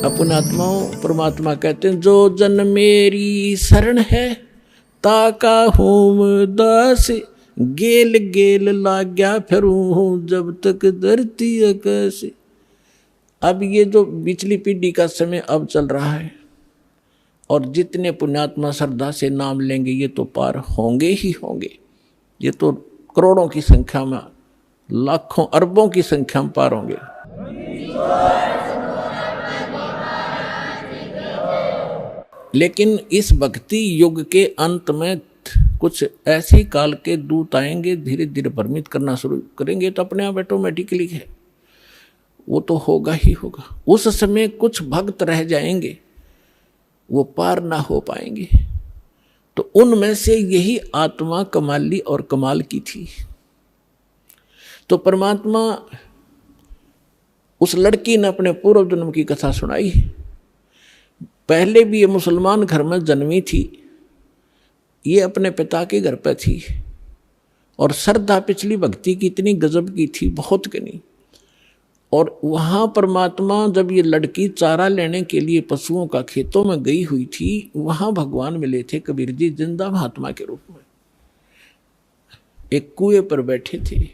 अपने आत्माओं परमात्मा कहते हैं जो जन मेरी शरण है ताका होम दास गेल गेल लाग्या फिरूं हूं जब तक धरती आकाश। अब ये जो पिछली पीढ़ी का समय अब चल रहा है और जितने पुण्यात्मा श्रद्धा से नाम लेंगे ये तो पार होंगे ही होंगे। ये तो करोड़ों की संख्या में लाखों अरबों की संख्या में पार होंगे। लेकिन इस भक्ति युग के अंत में कुछ ऐसे काल के दूत आएंगे, धीरे धीरे भ्रमित करना शुरू करेंगे तो अपने आप ऑटोमेटिकली है वो तो होगा ही होगा। उस समय कुछ भक्त रह जाएंगे, वो पार ना हो पाएंगे। तो उनमें से यही आत्मा कमाली और कमाल की थी। तो परमात्मा उस लड़की ने अपने पूर्व जन्म की कथा सुनाई। पहले भी ये मुसलमान घर में जन्मी थी, ये अपने पिता के घर पर थी और श्रद्धा पिछली भक्ति की इतनी गजब की थी, बहुत कनी। और वहाँ परमात्मा जब ये लड़की चारा लेने के लिए पशुओं का खेतों में गई हुई थी, वहाँ भगवान मिले थे कबीर जी जिंदा महात्मा के रूप में। एक कुएं पर बैठे थे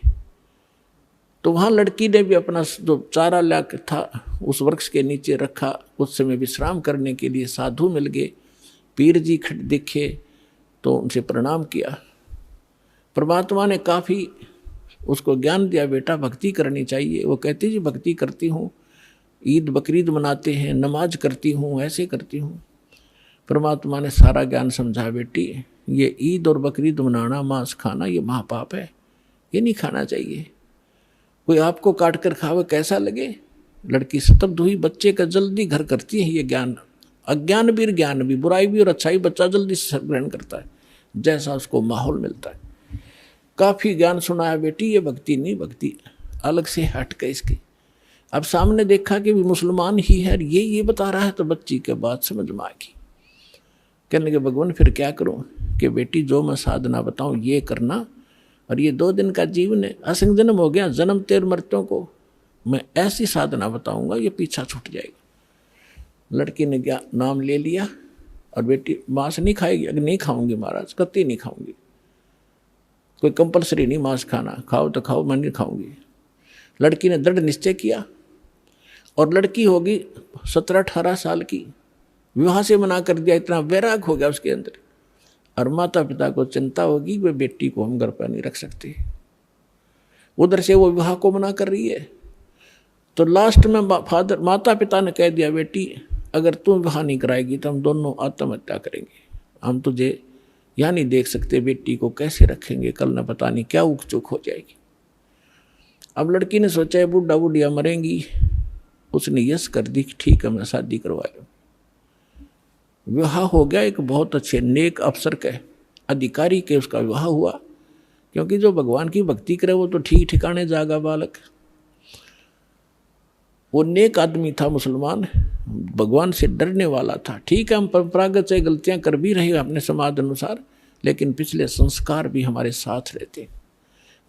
तो वहाँ लड़की ने भी अपना जो चारा ला के था उस वृक्ष के नीचे रखा। उस समय विश्राम करने के लिए साधु मिल गए, पीर जी खट दिखे तो उनसे प्रणाम किया। परमात्मा ने काफ़ी उसको ज्ञान दिया, बेटा भक्ति करनी चाहिए। वो कहती जी भक्ति करती हूँ, ईद बकरीद मनाते हैं, नमाज करती हूँ, ऐसे करती हूँ। परमात्मा ने सारा ज्ञान समझा, बेटी ये ईद और बकरीद मनाना, मांस खाना ये महापाप है, ये नहीं खाना चाहिए। कोई आपको काट कर खावे कैसा लगे। लड़की स्तब्ध हुई, बच्चे का जल्दी घर करती है ये ज्ञान। अज्ञान भी ज्ञान भी, बुराई भी और अच्छाई बच्चा जल्दी से ग्रहण करता है जैसा उसको माहौल मिलता है। काफ़ी ज्ञान सुनाया, बेटी ये भक्ति नहीं, भक्ति अलग से हट के इसकी। अब सामने देखा कि भी मुसलमान ही है, ये बता रहा है तो बच्ची के बात समझ में आ गई। कहने लगे भगवान फिर क्या करूं कि बेटी जो मैं साधना बताऊं ये करना, और ये 2 दिन का जीवन है, असंग जन्म हो गया, जन्म तेर मृत्यों को मैं ऐसी साधना बताऊंगा ये पीछा छूट जाएगा। लड़की ने क्या नाम ले लिया और बेटी मांस नहीं खाएगी। अगर नहीं खाऊंगी महाराज, कतई नहीं खाऊंगी, कोई कंपलसरी नहीं मांस खाना, खाओ तो खाओ, मैं नहीं खाऊंगी। लड़की ने दृढ़ निश्चय किया और लड़की होगी 17-18 साल की, विवाह से मना कर दिया। इतना वैराग हो गया उसके अंदर। और माता पिता को चिंता होगी वे बेटी को हम घर पर नहीं रख सकते, उधर से वो विवाह को मना कर रही है। तो लास्ट में माता पिता ने कह दिया बेटी अगर तुम विवाह नहीं कराएगी तो हम दोनों आत्महत्या करेंगे, हम तुझे यहाँ नहीं देख सकते, बेटी को कैसे रखेंगे, कल न पता नहीं क्या उक चुक हो जाएगी। अब लड़की ने सोचा है बुढ़ा बुढ़िया मरेंगी, उसने यस कर दी, ठीक है मैं शादी करवा लूँ। विवाह हो गया, एक बहुत अच्छे नेक अफसर के अधिकारी के उसका विवाह हुआ, क्योंकि जो भगवान की भक्ति करे वो तो ठीक ठिकाने जागा बालक। वो नेक आदमी था, मुसलमान, भगवान से डरने वाला था। ठीक है हम परंपरागत से गलतियां कर भी रहे अपने समाज अनुसार, लेकिन पिछले संस्कार भी हमारे साथ रहते।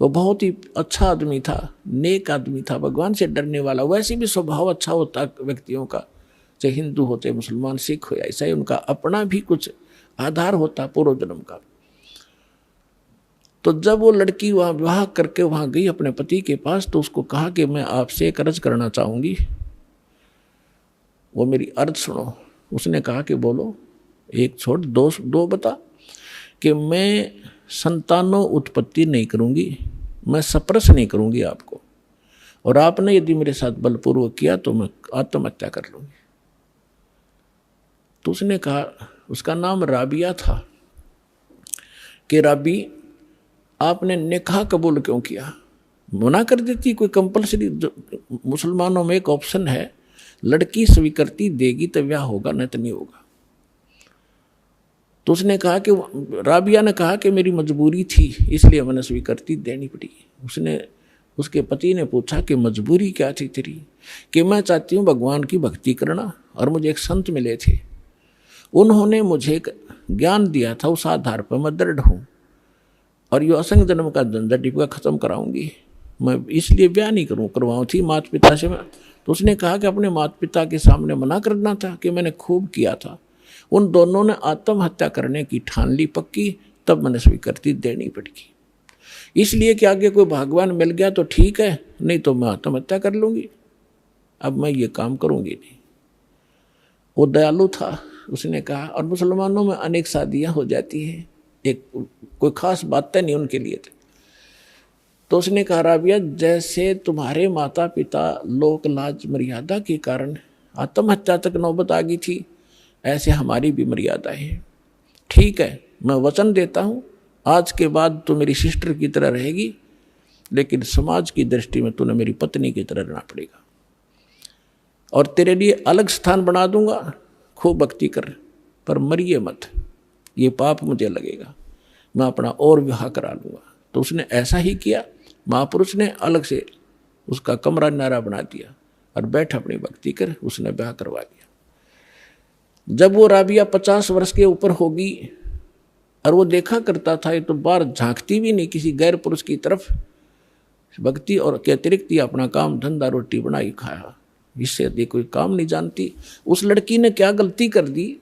वो बहुत ही अच्छा आदमी था, नेक आदमी था, भगवान से डरने वाला। वैसे भी स्वभाव अच्छा होता व्यक्तियों का, चाहे हिंदू होते, मुसलमान, सिख हो या ईसाई, उनका अपना भी कुछ आधार होता पूर्व जन्म का। तो जब वो लड़की वहाँ विवाह करके वहाँ गई अपने पति के पास, तो उसको कहा कि मैं आपसे एक अर्ज करना चाहूँगी, वो मेरी अर्ज सुनो। उसने कहा कि बोलो, एक छोड़ दो बता। कि मैं संतानों उत्पत्ति नहीं करूँगी, मैं सप्रस नहीं करूँगी आपको, और आपने यदि मेरे साथ बलपूर्वक किया तो मैं आत्महत्या कर लूँगी। तो उसने कहा, उसका नाम राबिया था, कि राबी आपने निकाह कबूल क्यों किया। मना कर देती, कोई कंपलसरी मुसलमानों में एक ऑप्शन है, लड़की स्वीकृति देगी तो ब्याह होगा, नहीं तो नहीं होगा। तो उसने कहा कि राबिया ने कहा कि मेरी मजबूरी थी इसलिए मैंने स्वीकृति देनी पड़ी। उसके पति ने पूछा कि मजबूरी क्या थी तेरी। कि मैं चाहती हूँ भगवान की भक्ति करना, और मुझे एक संत मिले थे, उन्होंने मुझे ज्ञान दिया था, उस आधार पर मैं दृढ़ हूँ और यो असंग जन्म का झंझट टिपका खत्म कराऊंगी। मैं इसलिए ब्याह नहीं करवाऊँ थी माता पिता से। मैं तो उसने कहा कि अपने माता पिता के सामने मना करना था कि मैंने खूब किया था। उन दोनों ने आत्महत्या करने की ठान ली पक्की, तब मैंने स्वीकृति देनी पड़ेगी। इसलिए कि आगे कोई भगवान मिल गया तो ठीक है, नहीं तो मैं आत्महत्या कर लूँगी। अब मैं ये काम करूँगी नहीं। वो दयालु था, उसने कहा। और मुसलमानों में अनेक शादियाँ हो जाती हैं, एक कोई खास बातें नहीं उनके लिए थे। तो उसने कहा राबिया, जैसे तुम्हारे माता पिता लोक लाज मर्यादा के कारण आत्महत्या तक नौबत आ गई थी, ऐसे हमारी भी मर्यादा है। ठीक है, मैं वचन देता हूँ आज के बाद तू मेरी सिस्टर की तरह रहेगी, लेकिन समाज की दृष्टि में तूने मेरी पत्नी की तरह रहना पड़ेगा, और तेरे लिए अलग स्थान बना दूंगा, खूब भक्ति कर, पर मरिए मत, ये पाप मुझे लगेगा, मैं अपना और विवाह करा लूँगा। तो उसने ऐसा ही किया। महापुरुष ने अलग से उसका कमरा नारा बना दिया और बैठ अपनी भक्ति कर, उसने ब्याह करवा दिया। जब वो राबिया 50 वर्ष के ऊपर होगी और वो देखा करता था, ये तो बाहर झांकती भी नहीं किसी गैर पुरुष की तरफ, भक्ति और के अतिरिक्त अपना काम धंधा रोटी बनाई खाया, इससे अधिक कोई काम नहीं जानती। उस लड़की ने क्या गलती कर दी,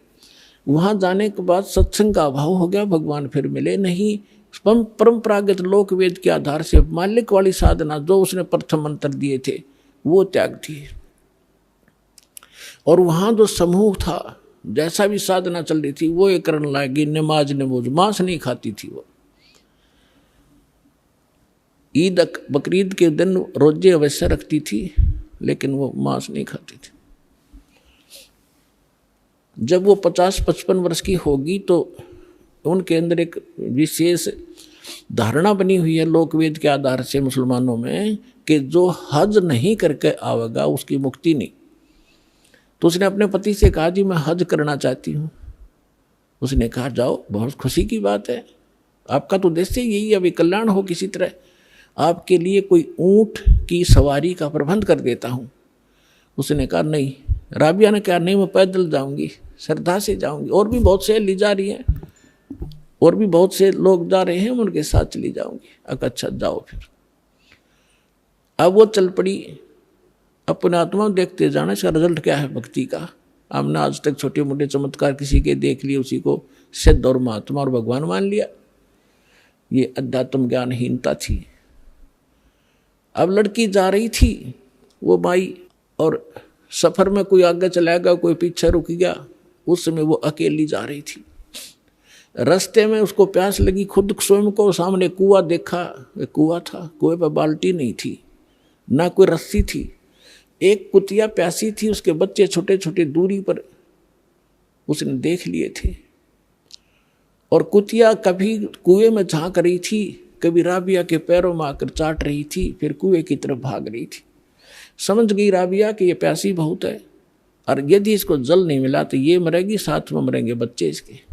वहां जाने के बाद सत्संग का अभाव हो गया, भगवान फिर मिले नहीं। परंपरागत लोक वेद के आधार से मालिक वाली साधना जो उसने प्रथम मंत्र दिए थे वो त्याग थी। और वहां जो समूह था, जैसा भी साधना चल रही थी वो ये करने लगी, नमाज नमोज, मांस नहीं खाती थी वो। ईद बकरीद के दिन रोजे अवश्य रखती थी, लेकिन वो मांस नहीं खाती थी। जब वो 50-55 वर्ष की होगी तो उनके अंदर एक विशेष धारणा बनी हुई है लोकवेद के आधार से मुसलमानों में कि जो हज नहीं करके आवेगा उसकी मुक्ति नहीं। तो उसने अपने पति से कहा जी मैं हज करना चाहती हूँ। उसने कहा जाओ, बहुत खुशी की बात है, आपका तो उद्देश्य यही है अभी कल्याण हो किसी तरह, आपके लिए कोई ऊंट की सवारी का प्रबंध कर देता हूँ। उसने कहा नहीं। राबिया ने कहा नहीं, मैं पैदल जाऊंगी, श्रद्धा से जाऊंगी, और भी बहुत से ली जा रही हैं, और भी बहुत से लोग जा रहे हैं, मैं उनके साथ चली जाऊंगी। अच्छा जाओ फिर। अब वो चल पड़ी, अपने आत्मा देखते जाना, इसका रिजल्ट क्या है भक्ति का। हमने आज तक छोटे मोटे चमत्कार किसी के देख लिए, उसी को सिद्ध और महात्मा और भगवान मान लिया, ये अध्यात्म ज्ञानहीनता थी। अब लड़की जा रही थी, वो माई, और सफर में कोई आगे चलाएगा कोई पीछे रुक गया, उस समय वो अकेली जा रही थी। रास्ते में उसको प्यास लगी, खुद स्वयं को सामने कुआं देखा, कुआं था, कुएं पर बाल्टी नहीं थी, ना कोई रस्सी थी। एक कुतिया प्यासी थी, उसके बच्चे छोटे छोटे दूरी पर उसने देख लिए थे, और कुतिया कभी कुएं में झांक रही थी, कभी राबिया के पैरों में आकर चाट रही थी, फिर कुएं की तरफ भाग रही थी। समझ गई राबिया कि ये प्यासी बहुत है, और यदि इसको जल नहीं मिला तो ये मरेगी, साथ में मरेंगे बच्चे इसके।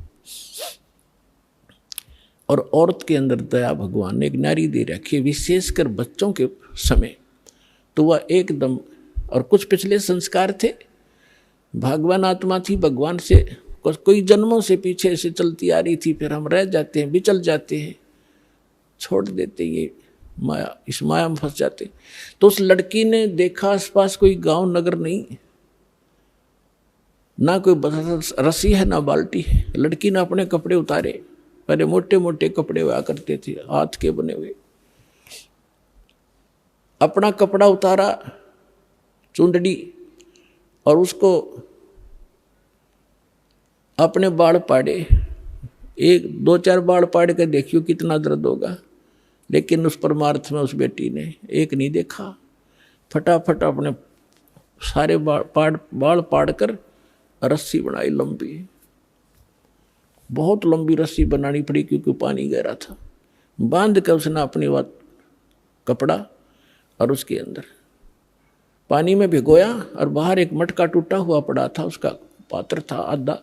और औरत के अंदर दया भगवान ने एक नारी दे रखी है, विशेषकर बच्चों के समय, तो वह एकदम, और कुछ पिछले संस्कार थे, भगवान आत्मा थी, भगवान से कोई जन्मों से पीछे से चलती आ रही थी, फिर हम रह जाते हैं, बिचल जाते हैं, छोड़ देते, ये माया, इस माया में फंस जाते। तो उस लड़की ने देखा आसपास कोई गांव नगर नहीं, ना कोई रस्सी है ना बाल्टी है। लड़की ने अपने कपड़े उतारे, पहले मोटे मोटे कपड़े हुआ करते थे हाथ के बने हुए, अपना कपड़ा उतारा, चुंदड़ी, और उसको अपने बाल पाड़े, 1-2-4 बाल पाड़ के देखियो कितना दर्द होगा। लेकिन उस परमार्थ में उस बेटी ने एक नहीं देखा, फटाफट अपने सारे बाल पाड़ कर रस्सी बनाई लंबी, बहुत लंबी रस्सी बनानी पड़ी क्योंकि पानी गहरा था। बांध कर उसने अपनी बात कपड़ा और उसके अंदर पानी में भिगोया, और बाहर एक मटका टूटा हुआ पड़ा था, उसका पात्र था आधा,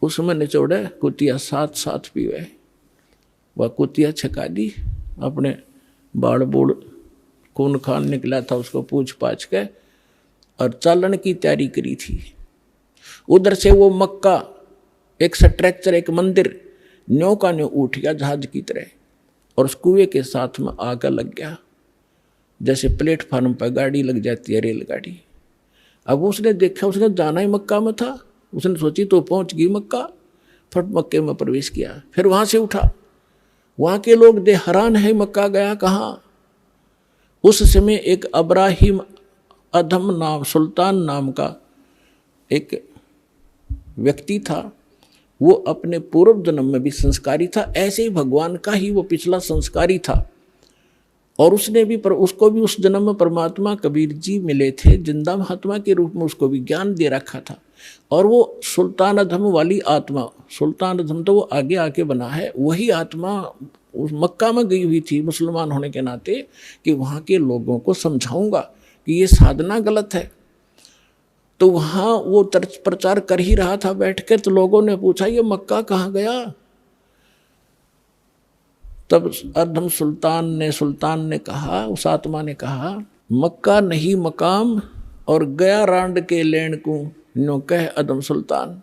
उसमें निचोड़े कुतिया साथ पीवे। वह कुतिया छका दी, अपने बाड़ बूढ़ खून खान निकला था उसको पूछ पाछ के, और चालन की तैयारी करी थी। उधर से वो मक्का एक स्ट्रक्चर, एक मंदिर न्यों का न्यों उठ गया जहाज की तरह, और उस कुएं के साथ में आकर लग गया। जैसे प्लेटफार्म पर गाड़ी लग जाती है, रेलगाड़ी। अब उसने देखा, उसने जाना ही मक्का में था, उसने सोची तो पहुंच गई मक्का, फट मक्के में प्रवेश किया। फिर वहां से उठा, वहां के लोग दे हैरान है, मक्का गया कहाँ। उस समय एक अब्राहिम अधम नाम, सुल्तान नाम का एक व्यक्ति था, वो अपने पूर्व जन्म में भी संस्कारी था, ऐसे ही भगवान का ही वो पिछला संस्कारी था। और उसने भी उसको भी उस जन्म में परमात्मा कबीर जी मिले थे, जिंदा महात्मा के रूप में उसको भी ज्ञान दे रखा था। और वो सुल्तान अधम वाली आत्मा, सुल्तान अधम तो वो आगे आके बना है, वही आत्मा उस मक्का में गई हुई थी मुसलमान होने के नाते, कि वहाँ के लोगों को समझाऊंगा कि ये साधना गलत है। तो वहाँ वो प्रचार कर ही रहा था बैठ के, तो लोगों ने पूछा ये मक्का कहाँ गया। तब अधम सुल्तान ने कहा, उस आत्मा ने कहा, मक्का नहीं मकाम और गया रांड के लेन को नो कह अधम सुल्तान।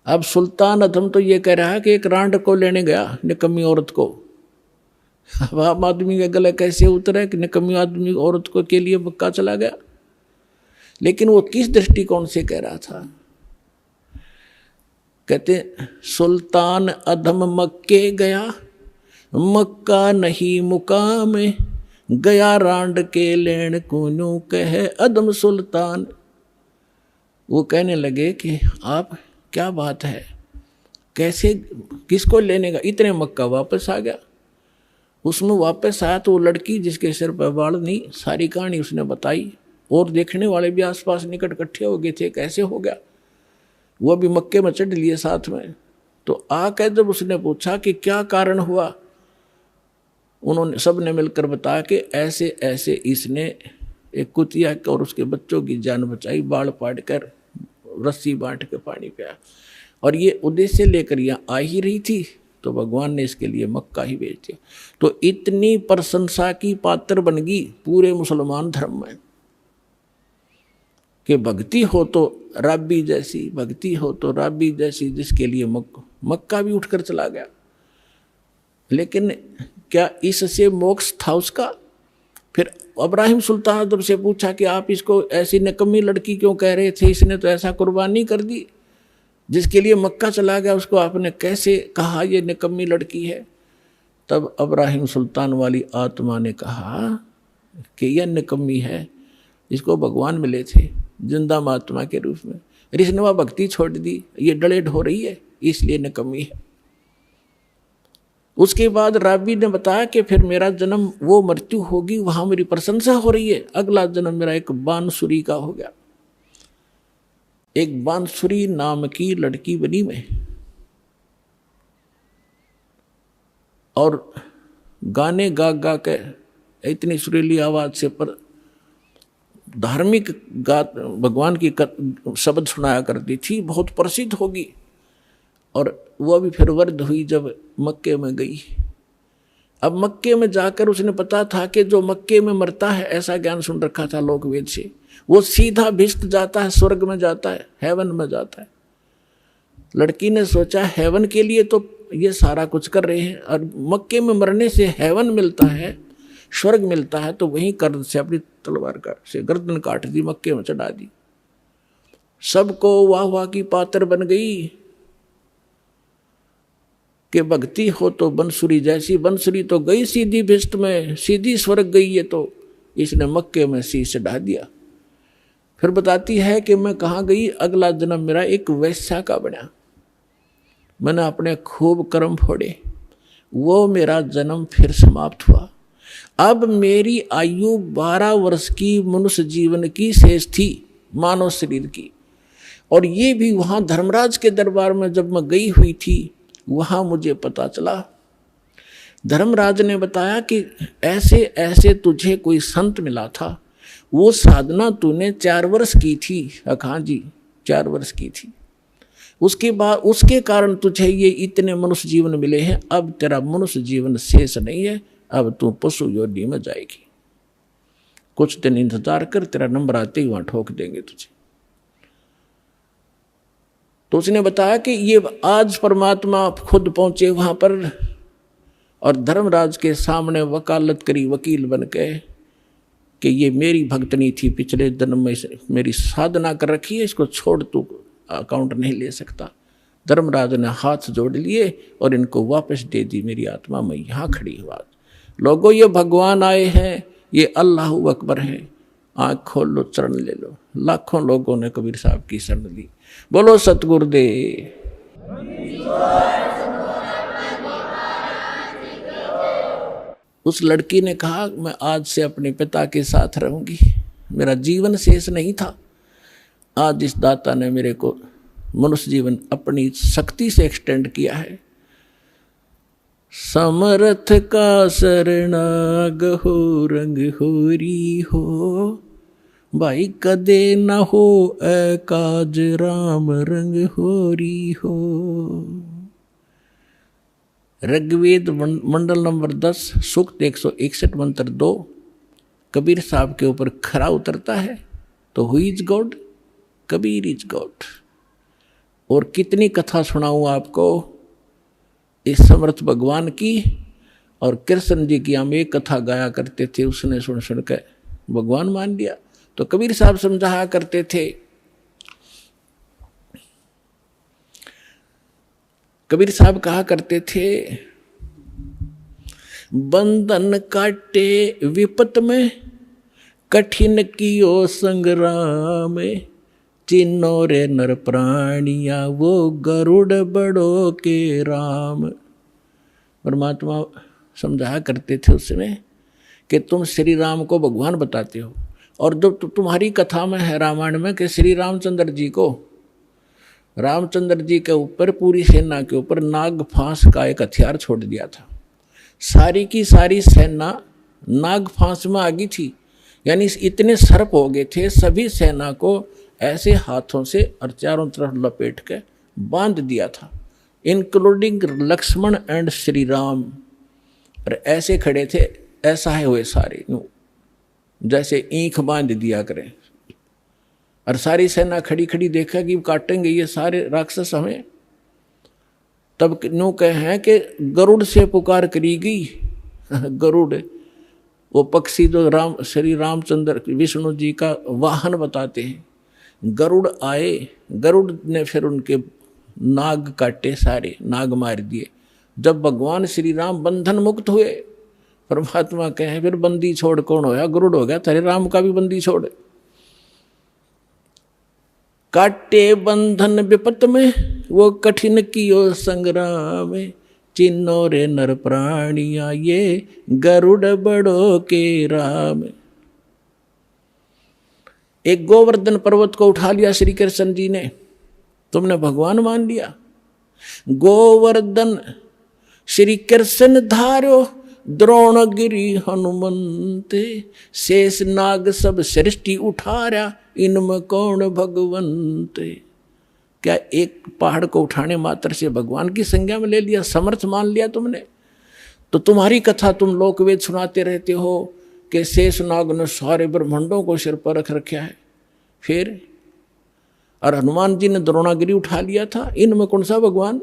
अब सुल्तान अधम तो ये कह रहा है कि एक रांड को लेने गया, निकम्मी औरत को। अब आम आदमी के गले कैसे उतरे कि निकम्मी आदमी औरत को के लिए मक्का चला गया। लेकिन वो किस दृष्टिकोण से कह रहा था, कहते सुल्तान अधम मक्के गया, मक्का नहीं मुकाम, गया रांड के लेन कुनू कहे अदम सुल्तान। वो कहने लगे कि आप क्या बात है, कैसे किसको लेने का, इतने मक्का वापस आ गया। उसमें वापस आया तो वो लड़की जिसके सिर पर बाल नहीं, सारी कहानी उसने बताई। और देखने वाले भी आसपास निकट इकट्ठे हो गए थे, कैसे हो गया। वो भी मक्के में चढ़ लिए साथ में। तो आकर जब उसने पूछा कि क्या कारण हुआ, उन्होंने सब ने मिलकर बताया कि ऐसे ऐसे इसने एक कुतिया और उसके बच्चों की जान बचाई, बाढ़ पाड़ कर रस्सी बांट के पानी पिया। और ये उद्देश्य लेकर यहाँ आ ही रही थी, तो भगवान ने इसके लिए मक्का ही भेज दिया। तो इतनी प्रशंसा की पात्र बन गई पूरे मुसलमान धर्म में कि भक्ति हो तो राबी जैसी, भक्ति हो तो राबी जैसी, जिसके लिए मक्का भी उठकर चला गया। लेकिन क्या इससे मोक्ष था उसका? फिर अब्राहिम सुल्तान जब से पूछा कि आप इसको ऐसी निकम्मी लड़की क्यों कह रहे थे, इसने तो ऐसा कुर्बानी कर दी, जिसके लिए मक्का चला गया, उसको आपने कैसे कहा ये निकम्मी लड़की है? तब अब्राहिम सुल्तान वाली आत्मा ने कहा कि यह निकम्मी है, इसको भगवान मिले थे जिंदा महात्मा के रूप में, इसने वह भक्ति छोड़ दी, ये डलेड हो रही है, इसलिए निकम्मी है। उसके बाद राबी ने बताया कि फिर मेरा जन्म वो मृत्यु होगी, वहां मेरी प्रशंसा हो रही है, अगला जन्म मेरा एक बांसुरी का हो गया। एक बांसुरी नाम की लड़की बनी मैं, और गाने गा गा के इतनी सुरीली आवाज से पर धार्मिक भगवान की शब्द सुनाया करती थी, बहुत प्रसिद्ध होगी। और वह भी फिर वृद्ध हुई जब मक्के में गई। अब मक्के में जाकर उसने पता था कि जो मक्के में मरता है, ऐसा ज्ञान सुन रखा था लोक वेद से, वो सीधा भिष्ट जाता है, स्वर्ग में जाता है, हेवन में जाता है। लड़की ने सोचा हेवन के लिए तो ये सारा कुछ कर रहे हैं, और मक्के में मरने से हेवन मिलता है, स्वर्ग मिलता है, तो वहीं कर्द से अपनी तलवार से गर्दन काट दी, मक्के में चढ़ा दी। सबको वाह वाह की पात्र बन गई कि भक्ति हो तो बंसुरी जैसी, बंसुरी तो गई सीधी भिष्ट में, सीधी स्वर्ग गई, ये तो इसने मक्के में शीश चढ़ा दिया। फिर बताती है कि मैं कहाँ गई, अगला जन्म मेरा एक वैश्या का बना, मैंने अपने खूब कर्म फोड़े, वो मेरा जन्म फिर समाप्त हुआ। अब मेरी आयु 12 वर्ष की मनुष्य जीवन की शेष थी, मानव शरीर की। और ये भी वहाँ धर्मराज के दरबार में जब मैं गई हुई थी, वहाँ मुझे पता चला, धर्मराज ने बताया कि ऐसे ऐसे तुझे कोई संत मिला था, वो साधना तूने 4 वर्ष की थी। हाँ जी, 4 वर्ष की थी। उसके बाद उसके कारण तुझे ये इतने मनुष्य जीवन मिले हैं। अब तेरा मनुष्य जीवन शेष नहीं है, अब तू पशु योनि में जाएगी। कुछ दिन इंतजार कर, तेरा नंबर आते ही वहां ठोक देंगे तुझे। तो उसने बताया कि ये आज परमात्मा खुद पहुंचे वहां पर, और धर्मराज के सामने वकालत करी वकील बन के कि ये मेरी भक्तनी थी, पिछले जन्म में मेरी साधना कर रखी है, इसको छोड़ तू अकाउंट नहीं ले सकता। धर्मराज ने हाथ जोड़ लिए और इनको वापस दे दी। मेरी आत्मा मैं यहाँ खड़ी हूँ। लोगों ये भगवान आए हैं, ये अल्लाह अकबर है, आँख खोल लो, चरण ले लो। लाखों लोगों ने कबीर साहब की शरण ली। बोलो सतगुरुदेव। उस लड़की ने कहा मैं आज से अपने पिता के साथ रहूंगी, मेरा जीवन शेष नहीं था। आज इस दाता ने मेरे को मनुष्य जीवन अपनी शक्ति से एक्सटेंड किया है। समर्थ का शरणाग हो रंग होरी हो, भाई कदे न हो काज राम रंग होरी हो। ऋग्वेद मंडल नंबर 10 सूक्त 161 मंत्र 2 कबीर साहब के ऊपर खरा उतरता है। तो who is God? Kabir is God. और कितनी कथा सुनाऊं आपको इस समर्थ भगवान की। और कृष्ण जी की हम एक कथा गाया करते थे, उसने सुन सुन के भगवान मान लिया। तो कबीर साहब समझाया करते थे, कबीर साहब कहा करते थे, बंधन काटे विपत में, कठिन कियो संग्राम, चिन्नो रे नर प्राणिया, वो गरुड़ बड़ो के राम। परमात्मा समझाया करते थे उस समय कि तुम श्री राम को भगवान बताते हो, और जो तुम्हारी कथा में है रामायण में कि श्री रामचंद्र जी को, रामचंद्र जी के ऊपर पूरी सेना के ऊपर नाग फांस का एक हथियार छोड़ दिया था। सारी की सारी सेना नाग फांस में आ गई थी, यानी इतने सर्प हो गए थे, सभी सेना को ऐसे हाथों से और चारों तरफ लपेट के बांध दिया था, इंक्लूडिंग लक्ष्मण एंड श्री राम। और ऐसे खड़े थे, ऐसा है हुए सारे, जैसे ईंख बांध दिया करें। और सारी सेना खड़ी खड़ी देखा कि काटेंगे ये सारे राक्षस हमें। तब न्यू कहे हैं कि गरुड़ से पुकार करी गई। गरुड़ वो पक्षी जो श्री रामचंद्र विष्णु जी का वाहन बताते हैं। गरुड़ आए, गरुड़ ने फिर उनके नाग काटे, सारे नाग मार दिए। जब भगवान श्री राम बंधन मुक्त हुए, परमात्मा कहे फिर बंदी छोड़ कौन होया? गरुड़ हो गया, तेरे राम का भी बंदी छोड़। काटे बंधन विपत में, वो कठिन कियो संग्राम, चिन्नो रे नर प्राणिया, ये गरुड़ बड़ो के राम। एक गोवर्धन पर्वत को उठा लिया श्री कृष्ण जी ने, तुमने भगवान मान लिया। गोवर्धन श्री कृष्ण धारो, द्रोणगिरी हनुमंते, शेष नाग सब सृष्टि उठारा, इनमें कौन भगवंते। क्या एक पहाड़ को उठाने मात्र से भगवान की संज्ञा में ले लिया, समर्थ मान लिया तुमने? तो तुम्हारी कथा तुम लोकवेद सुनाते रहते हो कि शेष नाग ने सारे ब्रह्मांडों को सिर पर रख रखा है। फिर और हनुमान जी ने द्रोणागिरी उठा लिया था, इनमें कौन सा भगवान?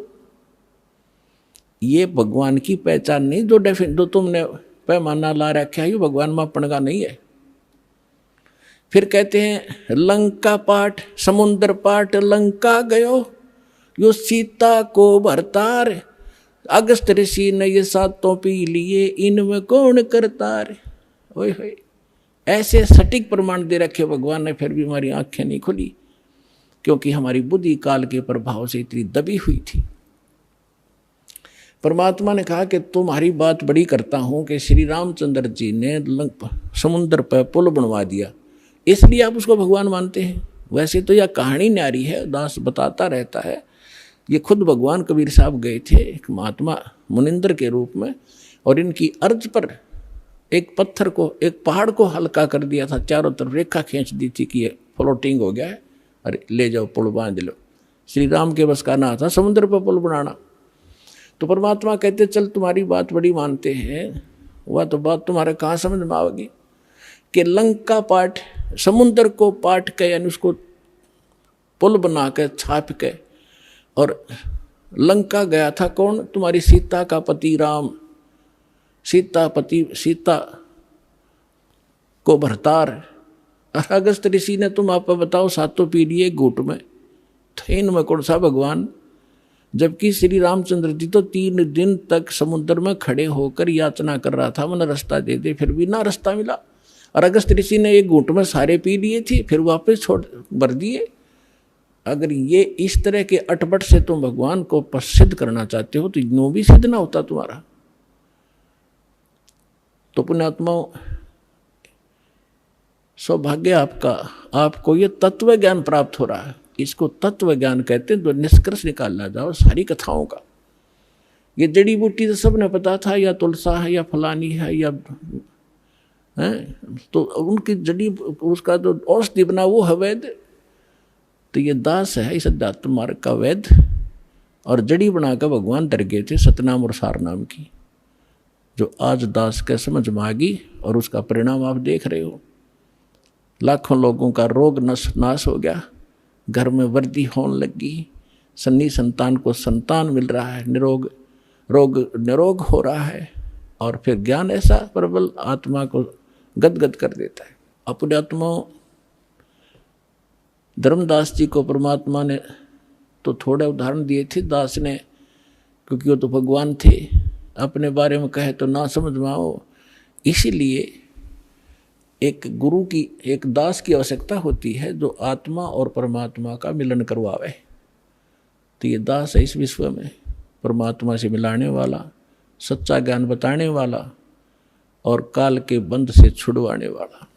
ये भगवान की पहचान नहीं, जो तुमने पैमाना ला रखा है, ये भगवान मापन का नहीं है। फिर कहते हैं लंका पाठ, समुद्र पाठ, लंका गयो यो सीता को भरतार, अगस्त ऋषि ने ये सातों पी लिए, इनमें कौन करतार। ओए होए, ऐसे सटीक प्रमाण दे रखे भगवान ने, फिर भी हमारी आंखें नहीं खुली, क्योंकि हमारी बुद्धि काल के प्रभाव से इतनी दबी हुई थी। परमात्मा ने कहा कि तुम्हारी बात बड़ी करता हूं कि श्री रामचंद्र जी ने समुद्र पर पुल बनवा दिया, इसलिए आप उसको भगवान मानते हैं। वैसे तो यह कहानी न्यारी है, दास बताता रहता है। ये खुद भगवान कबीर साहब गए थे एक महात्मा मुनिंदर के रूप में, और इनकी अर्ज पर एक पत्थर को, एक पहाड़ को हल्का कर दिया था, चारों तरफ रेखा खींच दी थी कि ये फ्लोटिंग हो गया है, अरे ले जाओ पुल बांध लो। श्री राम के बस का ना था समुद्र पर पुल बनाना। तो परमात्मा कहते चल तुम्हारी बात बड़ी मानते हैं, वह तो बात तुम्हारे कहाँ समझ में आवेगी कि लंका पाठ, समुद्र को पाट के, यानी उसको पुल बना के छाप के, और लंका गया था कौन? तुम्हारी सीता का पति राम। सीता को भरतार। और अगस्त ऋषि ने तुम आप बताओ सातों पी लिए घूट में, तो इनमें कौन सा भगवान? जबकि श्री रामचंद्र जी तो 3 दिन तक समुद्र में खड़े होकर याचना कर रहा था, मैंने रास्ता दे दे, फिर भी ना रास्ता मिला। और अगस्त ऋषि ने एक घूंट में सारे पी लिए थे, फिर वापस छोड़ भर दिए। अगर ये इस तरह के अटपट से तुम भगवान को सिद्ध करना चाहते हो तो यूं भी सिद्ध ना होता तुम्हारा। तो पुण्यात्माओं, सौभाग्य आपका, आपको ये तत्व ज्ञान प्राप्त हो रहा है। इसको तत्व ज्ञान कहते हैं। तो निष्कर्ष निकालना जाओ सारी कथाओं का। ये जड़ी बूटी तो सबने पता था, या तुलसा है या फलानी है या है, तो उनकी जड़ी उसका जो औषधि बना वो है वैद्य। तो ये दास है इस अध्यात्म मार्ग का वैद्य, और जड़ी बनाकर भगवान डर गए थे सतनाम और सार नाम की, जो आज दास के समझ में आ गई। और उसका परिणाम आप देख रहे हो। लाखों लोगों का रोग नाश हो गया, घर में वृद्धि होने लगी, सन्नी संतान को संतान मिल रहा है, निरोग हो रहा है। और फिर ज्ञान ऐसा प्रबल आत्मा को गदगद कर देता है। अपने आत्मा धर्मदास जी को परमात्मा ने तो थोड़े उदाहरण दिए थे दास ने, क्योंकि वो तो भगवान थे, अपने बारे में कहे तो ना समझ में आओ। इसीलिए एक गुरु की, एक दास की आवश्यकता होती है जो आत्मा और परमात्मा का मिलन करवावे। तो ये दास है इस विश्व में परमात्मा से मिलाने वाला, सच्चा ज्ञान बताने वाला और काल के बंध से छुड़वाने वाला।